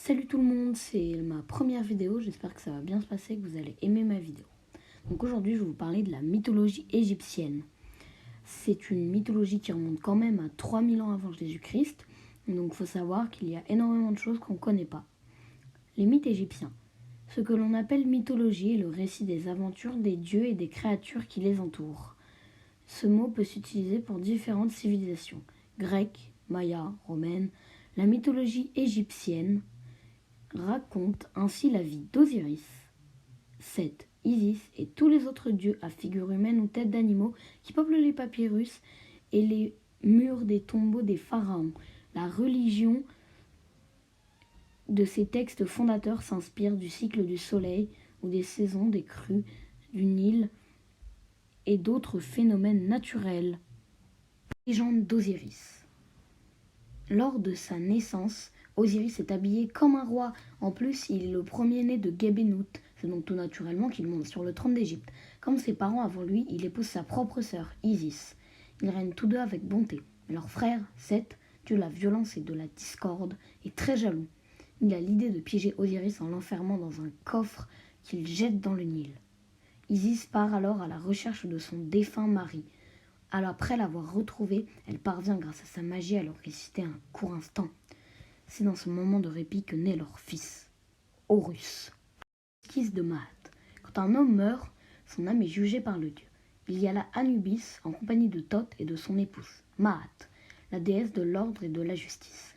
Salut tout le monde, c'est ma première vidéo, j'espère que ça va bien se passer, que vous allez aimer ma vidéo. Donc aujourd'hui je vais vous parler de la mythologie égyptienne. C'est une mythologie qui remonte quand même à 3000 ans avant Jésus-Christ, donc il faut savoir qu'il y a énormément de choses qu'on ne connaît pas. Les mythes égyptiens. Ce que l'on appelle mythologie est le récit des aventures des dieux et des créatures qui les entourent. Ce mot peut s'utiliser pour différentes civilisations, grecques, mayas, romaines. La mythologie égyptienne raconte ainsi la vie d'Osiris, Seth, Isis et tous les autres dieux à figure humaine ou tête d'animaux qui peuplent les papyrus et les murs des tombeaux des pharaons. La religion de ces textes fondateurs s'inspire du cycle du soleil ou des saisons, des crues du Nil et d'autres phénomènes naturels. Légende d'Osiris. Lors de sa naissance, Osiris est habillé comme un roi. En plus, il est le premier-né de Gebenout. C'est donc tout naturellement qu'il monte sur le trône d'Égypte. Comme ses parents avant lui, il épouse sa propre sœur, Isis. Ils règnent tous deux avec bonté. Mais leur frère, Seth, dieu de la violence et de la discorde, est très jaloux. Il a l'idée de piéger Osiris en l'enfermant dans un coffre qu'il jette dans le Nil. Isis part alors à la recherche de son défunt mari. Alors après l'avoir retrouvé, elle parvient grâce à sa magie à leur réciter un court instant. C'est dans ce moment de répit que naît leur fils, Horus. Esquisse de Maat. Quand un homme meurt, son âme est jugée par le dieu. Il y a là Anubis en compagnie de Thoth et de son épouse, Maat, la déesse de l'ordre et de la justice.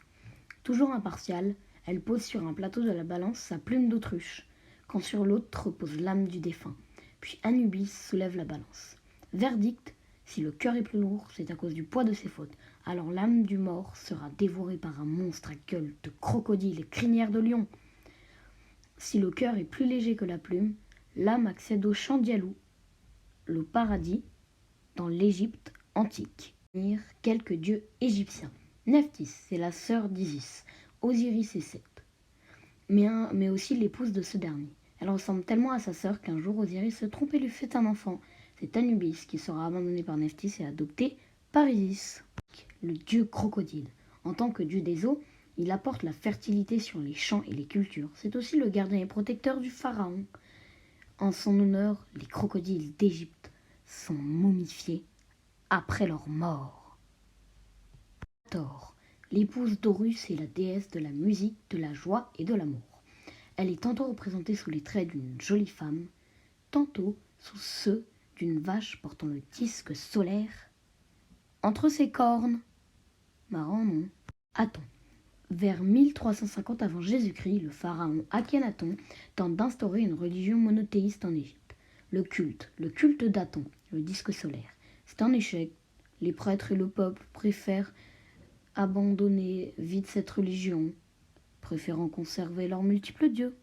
Toujours impartiale, elle pose sur un plateau de la balance sa plume d'autruche, quand sur l'autre repose l'âme du défunt. Puis Anubis soulève la balance. Verdict: si le cœur est plus lourd, c'est à cause du poids de ses fautes. Alors l'âme du mort sera dévorée par un monstre à gueule de crocodile et crinière de lion. Si le cœur est plus léger que la plume, l'âme accède au champ d'Yalou, le paradis, dans l'Égypte antique. Quelques dieux égyptiens. Nephthys, c'est la sœur d'Isis, Osiris et Seth, mais aussi l'épouse de ce dernier. Elle ressemble tellement à sa sœur qu'un jour Osiris se trompe et lui fait un enfant. C'est Anubis qui sera abandonné par Nephthys et adopté par Isis. Le dieu crocodile. En tant que dieu des eaux, il apporte la fertilité sur les champs et les cultures. C'est aussi le gardien et protecteur du pharaon. En son honneur, les crocodiles d'Égypte sont momifiés après leur mort. Hathor, l'épouse d'Horus est la déesse de la musique, de la joie et de l'amour. Elle est tantôt représentée sous les traits d'une jolie femme, tantôt sous ceux d'une vache portant le disque solaire entre ses cornes. Marrant, non? Aton. Vers 1350 avant Jésus-Christ, le pharaon Akhenaton tente d'instaurer une religion monothéiste en Égypte. Le culte d'Aton, le disque solaire. C'est un échec. Les prêtres et le peuple préfèrent abandonner vite cette religion, préférant conserver leurs multiples dieux.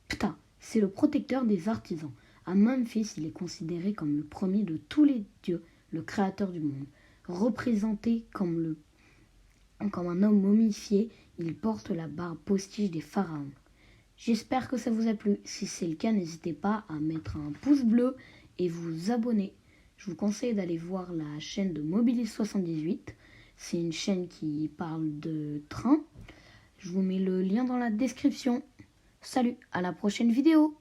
Ptah, c'est le protecteur des artisans. À Memphis, il est considéré comme le premier de tous les dieux, le créateur du monde. Représenté comme un homme momifié, il porte la barbe postiche des pharaons. J'espère que ça vous a plu. Si c'est le cas, n'hésitez pas à mettre un pouce bleu et vous abonner. Je vous conseille d'aller voir la chaîne de Mobilis78. C'est une chaîne qui parle de train. Je vous mets le lien dans la description. Salut, à la prochaine vidéo!